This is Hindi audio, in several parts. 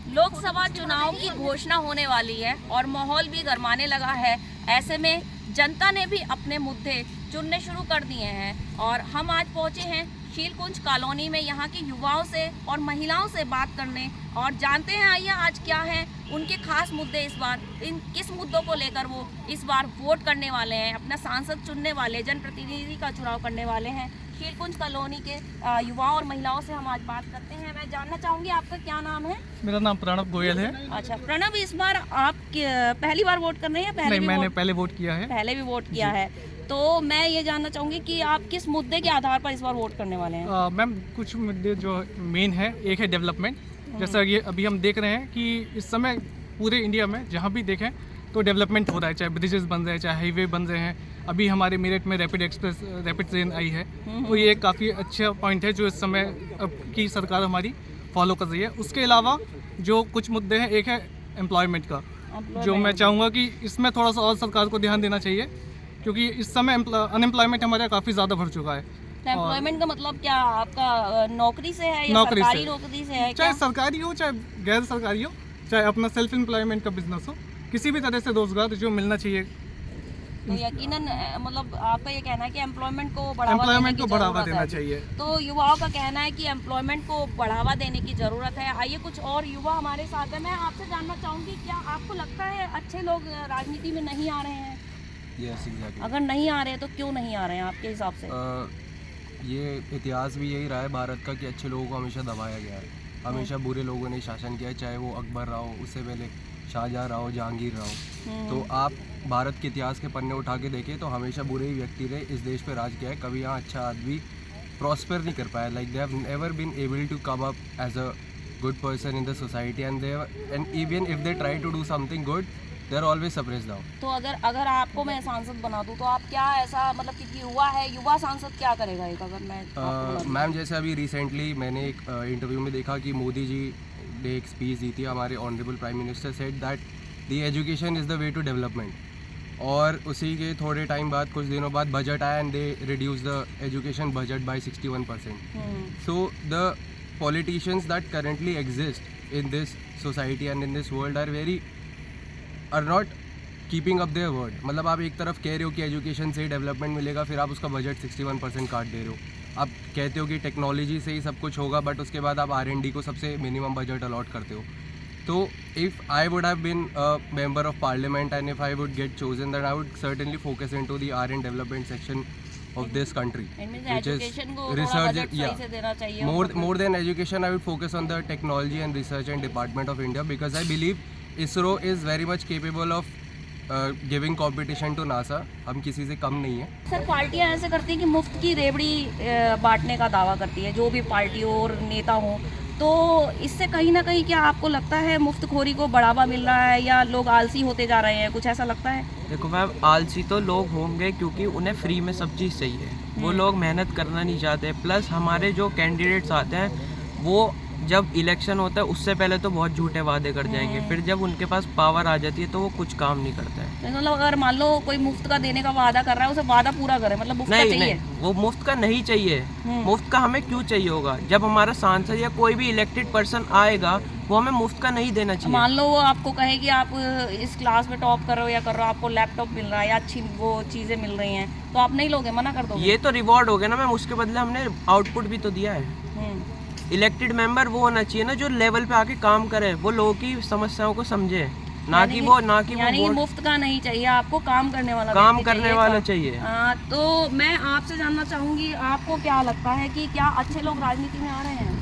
लोकसभा चुनाव की घोषणा होने वाली है और माहौल भी गरमाने लगा है। ऐसे में जनता ने भी अपने मुद्दे चुनने शुरू कर दिए हैं और हम आज पहुंचे हैं शीलकुंज कॉलोनी में यहाँ के युवाओं से और महिलाओं से बात करने और जानते हैं आइए आज क्या है उनके खास मुद्दे इस बार, इन किस मुद्दों को लेकर वो इस बार वोट करने वाले हैं, अपना सांसद चुनने वाले, जनप्रतिनिधि का चुनाव करने वाले हैं। शीलकुंज कॉलोनी के युवाओं और महिलाओं से हम आज बात करते हैं। मैं जानना चाहूँगी आपका क्या नाम है? मेरा नाम प्रणव गोयल है। अच्छा प्रणव, इस बार आप पहली बार वोट कर रहे हैं? नहीं, मैंने पहले वोट किया है। पहले भी वोट किया है। तो मैं ये जानना चाहूँगी कि आप किस मुद्दे के आधार पर इस बार वोट करने वाले हैं? मैम, कुछ मुद्दे जो मेन है, एक है डेवलपमेंट। जैसा ये अभी हम देख रहे हैं कि इस समय पूरे इंडिया में जहाँ भी देखें तो डेवलपमेंट हो रहा है, चाहे ब्रिजेस बन रहे हैं, चाहे हाईवे बन रहे हैं। अभी हमारे मेरठ में रैपिड ट्रेन आई है, तो ये काफ़ी अच्छा पॉइंट है जो इस समय अब की सरकार हमारी फॉलो कर रही है। उसके अलावा जो कुछ मुद्दे हैं, एक है एम्प्लॉयमेंट का, जो मैं चाहूँगा कि इसमें थोड़ा सा और सरकार को ध्यान देना चाहिए, क्योंकि इस समय अनएम्प्लॉयमेंट हमारे काफ़ी ज़्यादा बढ़ चुका है। एम्प्लॉयमेंट का मतलब क्या, आपका नौकरी से है या सरकारी नौकरी से है? चाहे सरकारी हो चाहे गैर सरकारी हो, चाहे अपना सेल्फ एम्प्लॉयमेंट का बिजनेस हो, किसी भी तरह से रोजगार जो मिलना चाहिए। तो यकीनन मतलब आपका ये कहना है कि एम्प्लॉयमेंट को बढ़ावा देना चाहिए। तो युवाओं का कहना है कि एम्प्लॉयमेंट को बढ़ावा देने की ज़रूरत है। आइए कुछ और युवा हमारे साथ हैं। मैं आपसे जानना चाहूँगी, क्या आपको लगता है अच्छे लोग राजनीति में नहीं आ रहे हैं? Yes, exactly. अगर नहीं आ रहे हैं तो क्यों नहीं आ रहे हैं आपके हिसाब से? ये इतिहास भी यही रहा है भारत का कि अच्छे लोगों को हमेशा दबाया गया है। हमेशा बुरे लोगों ने शासन किया है, चाहे वो अकबर रहा हो, उससे पहले शाहजहाँ रहा हो, जहांगीर रहा हो। तो आप भारत के इतिहास के पन्ने उठा के देखें तो हमेशा बुरे ही व्यक्ति ने इस देश पे राज किया है। कभी यहाँ अच्छा आदमी प्रॉस्पर नहीं कर पाया। Like they have never been able to come up as a good person in the society and even if they try to do something good, they are always suppressed down. तो अगर आपको मैं सांसद बना दूं तो आप क्या ऐसा, मतलब कि युवा है, युवा सांसद क्या करेगा एक, अगर मैं मैम, जैसे अभी रिसेंटली मैंने एक इंटरव्यू में देखा कि मोदी जी ने एक स्पीच दी थी, हमारे honourable prime minister said that the education is the way to development. और उसी के थोड़े टाइम बाद, कुछ दिनों बाद बजट आया and they reduce the education budget by 61%। So the politicians that currently exist in this society and in this world are not keeping up their word. मतलब आप एक तरफ कह रहे हो कि एजुकेशन से ही डेवलपमेंट मिलेगा, फिर आप उसका बजट 61% काट दे रहे हो। आप कहते हो कि टेक्नोलॉजी से ही सब कुछ होगा, बट उसके बाद आप R&D को सबसे मिनिमम बजट अलॉट करते हो। तो if I would have been a member of parliament and if I would get chosen, then I would certainly focus into the R&D development section of this country, which is research. Yeah, more than education, I would focus on the technology and research and department of India, because I believe ISRO is very much capable of giving competition to NASA. हम किसी से कम नहीं है। सर, पार्टियां ऐसे करती हैं कि मुफ्त की रेवड़ी बांटने का दावा करती है, जो भी पार्टी और नेता हो। तो इससे कहीं ना कहीं क्या आपको लगता है मुफ्तखोरी को बढ़ावा मिल रहा है या लोग आलसी होते जा रहे हैं, कुछ ऐसा लगता है? देखो मैम, आलसी तो लोग होंगे क्योंकि उन्हें फ्री में सब चीज़ चाहिए। वो लोग मेहनत करना नहीं चाहते। प्लस हमारे जो कैंडिडेट्स आते हैं वो जब इलेक्शन होता है उससे पहले तो बहुत झूठे वादे कर जाएंगे, फिर जब उनके पास पावर आ जाती है तो वो कुछ काम नहीं करते हैं। मतलब अगर मान लो कोई मुफ्त का देने का वादा कर रहा है, उसे वादा पूरा करे, मतलब मुफ्त का चाहिए? नहीं, वो मुफ्त का नहीं चाहिए। मुफ्त का हमें क्यों चाहिए होगा? जब हमारा सांसद या कोई भी इलेक्टेड पर्सन आएगा वो हमें मुफ्त का नहीं देना चाहिए। मान लो वो आपको कहे कि आप इस क्लास में टॉप कर रहे हो या कर रहे हो, आपको लैपटॉप मिल रहा है या अच्छी वो चीज़ें मिल रही हैं, तो आप नहीं लोगे, मना कर दोगे? ये तो रिवॉर्ड हो गया ना मैम, उसके बदले हमने आउटपुट भी तो दिया है। इलेक्टेड मेंबर वो होना चाहिए ना जो लेवल पे आके काम करे, वो लोगों की समस्याओं को समझे, ना कि वो मुफ्त का नहीं चाहिए आपको, काम करने वाला चाहिए। तो मैं आपसे जानना चाहूँगी, आपको क्या लगता है कि क्या अच्छे लोग राजनीति में आ रहे हैं?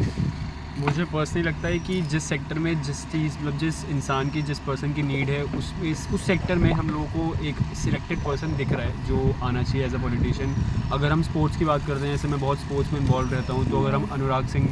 मुझे पर्सनली लगता है कि जिस सेक्टर में जिस चीज़, मतलब जिस इंसान की, जिस पर्सन की नीड है, उस सेक्टर में हम लोगों को एक सिलेक्टेड पर्सन दिख रहा है जो आना चाहिए एज अ पॉलिटिशियन। अगर हम स्पोर्ट्स की बात करते हैं, जैसे मैं बहुत स्पोर्ट्स में इन्वॉल्व रहता हूँ, तो अगर हम अनुराग सिंह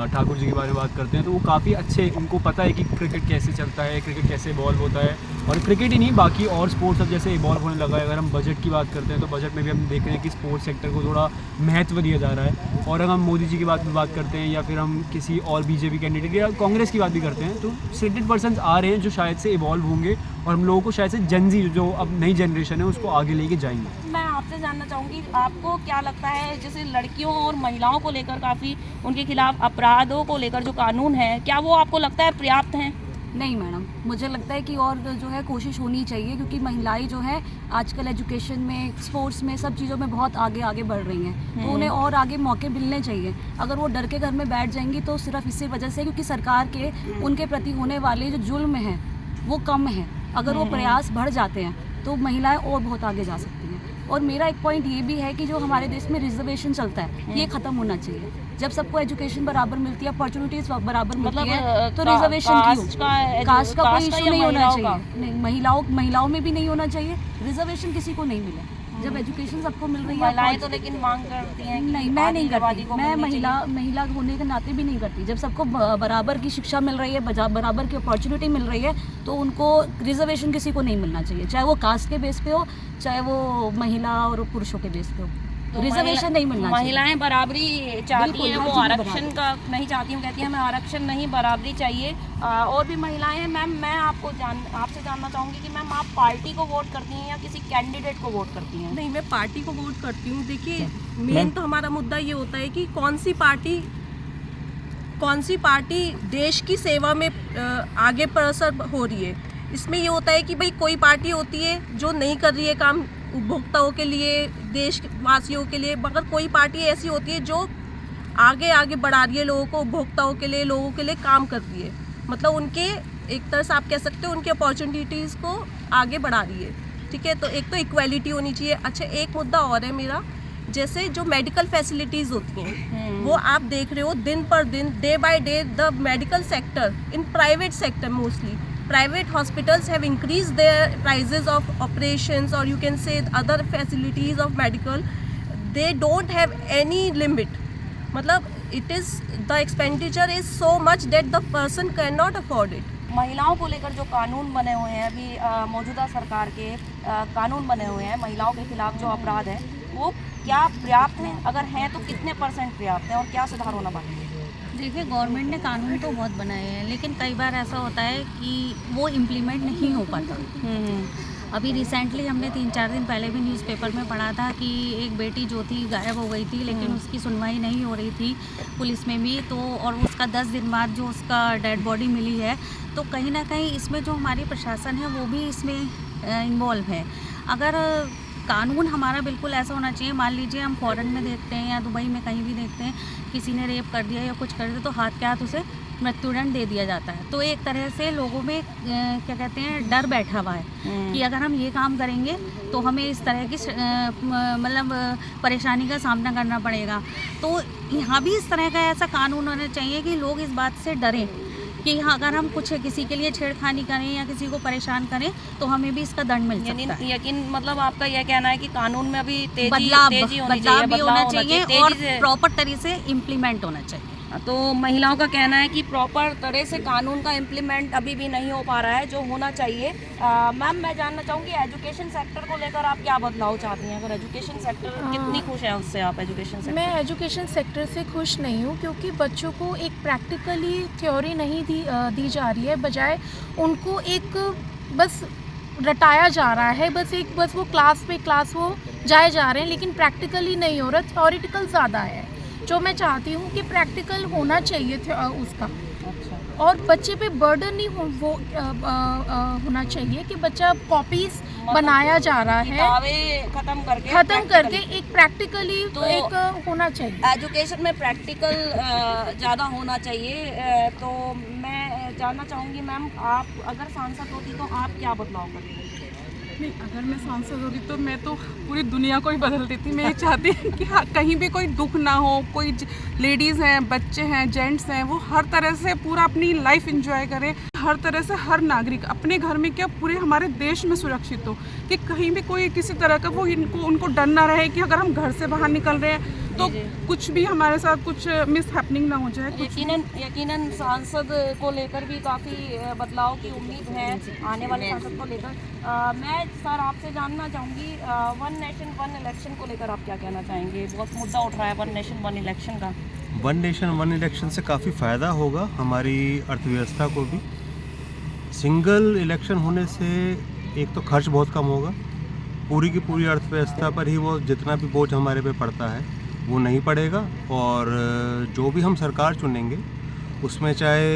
ठाकुर जी के बारे में बात करते हैं तो वो काफ़ी अच्छे, उनको पता है कि क्रिकेट कैसे चलता है, क्रिकेट कैसे इवॉल्व होता है। और क्रिकेट ही नहीं, बाकी और स्पोर्ट्स अब जैसे इवॉल्व होने लगा है। अगर हम बजट की बात करते हैं तो बजट में भी हम देख रहे हैं कि स्पोर्ट्स सेक्टर को थोड़ा महत्व दिया जा रहा है। और अगर हम मोदी जी की बात करते हैं या फिर हम किसी और बीजेपी कैंडिडेट या कांग्रेस की बात भी करते हैं, तो सिलेक्टेड पर्सन आ रहे हैं जो शायद से इवॉल्व होंगे और हम लोगों को शायद से जेन ज़ी, जो अब नई जनरेशन है, उसको आगे लेके जाएंगे। मैं आपसे जानना चाहूँगी, आपको क्या लगता है जैसे लड़कियों और महिलाओं को लेकर काफ़ी उनके खिलाफ अपराधों को लेकर जो कानून है, क्या वो आपको लगता है पर्याप्त हैं? नहीं मैडम, मुझे लगता है कि और जो है कोशिश होनी चाहिए, क्योंकि महिलाएं जो है आजकल एजुकेशन में, स्पोर्ट्स में, सब चीज़ों में बहुत आगे बढ़ रही हैं, तो उन्हें और आगे मौके मिलने चाहिए। अगर वो डर के घर में बैठ जाएंगी तो सिर्फ इसी वजह से, क्योंकि सरकार के उनके प्रति होने वाले जो जुल्म हैं वो कम है। अगर वो प्रयास बढ़ जाते हैं तो महिलाएं और बहुत आगे जा सकती हैं। और मेरा एक पॉइंट ये भी है कि जो हमारे देश में रिजर्वेशन चलता है, ये ख़त्म होना चाहिए। जब सबको एजुकेशन बराबर मिलती है, अपॉर्चुनिटीज़ बराबर मिलती है, तो रिजर्वेशन क्यों? कास्ट का कोई इशू नहीं होना चाहिए। नहीं, महिलाओं में भी नहीं होना चाहिए। रिजर्वेशन किसी को नहीं मिले जब एजुकेशन सबको मिल रही है। महिलाएं तो लेकिन मांग करती हैं कि नहीं, मैं नहीं करती। को मैं मिलनी महिला होने के नाते भी नहीं करती। जब सबको बराबर की शिक्षा मिल रही है, बराबर की अपॉर्चुनिटी मिल रही है, तो उनको रिजर्वेशन किसी को नहीं मिलना चाहिए, चाहे वो कास्ट के बेस पे हो, चाहे वो महिला और पुरुषों के बेस पे हो। तो रिजर्वेशन नहीं मिलना चाहिए। महिलाएं बराबरी चाहती बिल्कुल, हैं, हर वो चीज़ में आरक्षण का नहीं चाहती हूँ, कहती हैं हमें आरक्षण नहीं, बराबरी चाहिए। और भी महिलाएं हैं। मैम, मैं आपसे जानना चाहूँगी कि मैम, आप पार्टी को वोट करती हैं या किसी कैंडिडेट को वोट करती हैं? नहीं, मैं पार्टी को वोट करती हूँ। देखिए, मेन तो हमारा मुद्दा ये होता है कि कौन सी पार्टी देश की सेवा में आगे अग्रसर हो रही है। इसमें ये होता है कि भाई कोई पार्टी होती है जो नहीं कर रही है काम उपभोक्ताओं के लिए, देशवासियों के लिए, मगर कोई पार्टी ऐसी होती है जो आगे बढ़ा रही है लोगों को, उपभोक्ताओं के लिए, लोगों के लिए काम कर रही है। मतलब उनके एक तरह से आप कह सकते हो उनकी अपॉर्चुनिटीज़ को आगे बढ़ा रही है। ठीक है, तो एक तो इक्वालिटी होनी चाहिए। अच्छा, एक मुद्दा और है मेरा, जैसे जो मेडिकल फैसिलिटीज़ होती हैं, वो आप देख रहे हो दिन पर दिन, day by day, the medical sector in private sector, mostly private hospitals have increased their prices of operations, or you can say other facilities of medical. They don't have any limit. मतलब it is, the expenditure is so much that the person cannot afford it. महिलाओं को लेकर जो कानून बने हुए हैं अभी मौजूदा सरकार के कानून बने हुए हैं महिलाओं के खिलाफ जो अपराध है, वो क्या पर्याप्त हैं? अगर हैं तो कितने % पर्याप्त हैं और क्या सुधार होना बाकी है? देखिए, गवर्नमेंट ने कानून तो बहुत बनाए हैं, लेकिन कई बार ऐसा होता है कि वो इम्प्लीमेंट नहीं हो पाता। अभी रिसेंटली हमने 3-4 दिन पहले भी न्यूज़पेपर में पढ़ा था कि एक बेटी जो थी गायब हो गई थी, लेकिन उसकी सुनवाई नहीं हो रही थी पुलिस में भी, तो और उसका 10 दिन बाद जो उसका डेड बॉडी मिली है। तो कहीं ना कहीं इसमें जो हमारी प्रशासन है वो भी इसमें इन्वॉल्व है। अगर कानून हमारा बिल्कुल ऐसा होना चाहिए, मान लीजिए हम फॉरेन में देखते हैं या दुबई में कहीं भी देखते हैं, किसी ने रेप कर दिया या कुछ कर दिया तो हाथ के हाथ उसे मृत्युदंड दे दिया जाता है। तो एक तरह से लोगों में क्या कहते हैं, डर बैठा हुआ है कि अगर हम ये काम करेंगे तो हमें इस तरह की मतलब परेशानी का सामना करना पड़ेगा। तो यहाँ भी इस तरह का ऐसा कानून होना चाहिए कि लोग इस बात से डरें कि हाँ, अगर हम कुछ किसी के लिए छेड़खानी करें या किसी को परेशान करें तो हमें भी इसका दंड मिल सकता है। यकीन मतलब आपका यह कहना है कि कानून में अभी बदलाव भी होना चाहिए और प्रॉपर तरीके से इम्प्लीमेंट होना चाहिए। तो महिलाओं का कहना है कि प्रॉपर तरह से कानून का इम्प्लीमेंट अभी भी नहीं हो पा रहा है जो होना चाहिए। मैम, मैं जानना चाहूँगी एजुकेशन सेक्टर को लेकर आप क्या बदलाव चाहती हैं? अगर एजुकेशन सेक्टर कितनी खुश हैं उससे आप? एजुकेशन सेक्टर, मैं एजुकेशन सेक्टर से खुश नहीं हूँ, क्योंकि बच्चों को एक प्रैक्टिकली थ्योरी नहीं दी जा रही है, बजाय उनको एक बस रटाया जा रहा है। बस वो क्लास पे क्लास वो जाए जा रहे हैं, लेकिन प्रैक्टिकली नहीं हो रहा, थ्योरिटिकल ज़्यादा है। जो मैं चाहती हूँ कि प्रैक्टिकल होना चाहिए उसका, और बच्चे पे बर्डन नहीं होना चाहिए कि बच्चा कॉपीज बनाया जा रहा है, खत्म करके एक प्रैक्टिकली तो एक होना चाहिए। एजुकेशन में प्रैक्टिकल ज़्यादा होना चाहिए। तो मैं जानना चाहूँगी मैम, आप अगर सांसद होती तो आप क्या बदलाव करेंगे? नहीं, अगर मैं सांसद होती तो मैं तो पूरी दुनिया को ही बदल देती। मैं ये चाहती हूँ कि हाँ, कहीं भी कोई दुख ना हो, कोई लेडीज़ हैं, बच्चे हैं, जेंट्स हैं, वो हर तरह से पूरा अपनी लाइफ एंजॉय करें। हर तरह से हर नागरिक अपने घर में क्या पूरे हमारे देश में सुरक्षित हो, कि कहीं भी कोई किसी तरह का वो उनको डर ना रहे कि अगर हम घर से बाहर निकल रहे हैं तो कुछ भी हमारे साथ कुछ मिस हैपनिंग ना हो जाए। यकीनन सांसद को लेकर भी काफ़ी बदलाव की उम्मीद है आने वाले सांसद को लेकर। मैं सर आपसे जानना चाहूँगी, 1 नेशन 1 इलेक्शन को लेकर आप क्या कहना चाहेंगे? बहुत मुद्दा उठ रहा है 1 नेशन 1 इलेक्शन का। 1 नेशन 1 इलेक्शन से काफ़ी फ़ायदा होगा हमारी अर्थव्यवस्था को भी। सिंगल इलेक्शन होने से एक तो खर्च बहुत कम होगा, पूरी की पूरी अर्थव्यवस्था पर ही वो जितना भी बोझ हमारे पे पड़ता है वो नहीं पड़ेगा। और जो भी हम सरकार चुनेंगे उसमें चाहे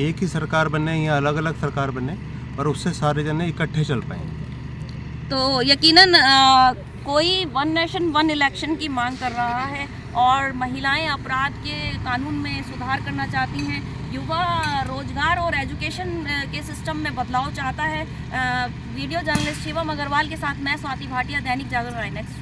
एक ही सरकार बने या अलग अलग सरकार बने, पर उससे सारे जने इकट्ठे चल पाएंगे। तो यकीनन कोई वन नेशन वन इलेक्शन की मांग कर रहा है और महिलाएं अपराध के कानून में सुधार करना चाहती हैं, युवा रोजगार और एजुकेशन के सिस्टम में बदलाव चाहता है। वीडियो जर्नलिस्ट शिवम अग्रवाल के साथ मैं स्वाति भाटिया, दैनिक जागरण INX।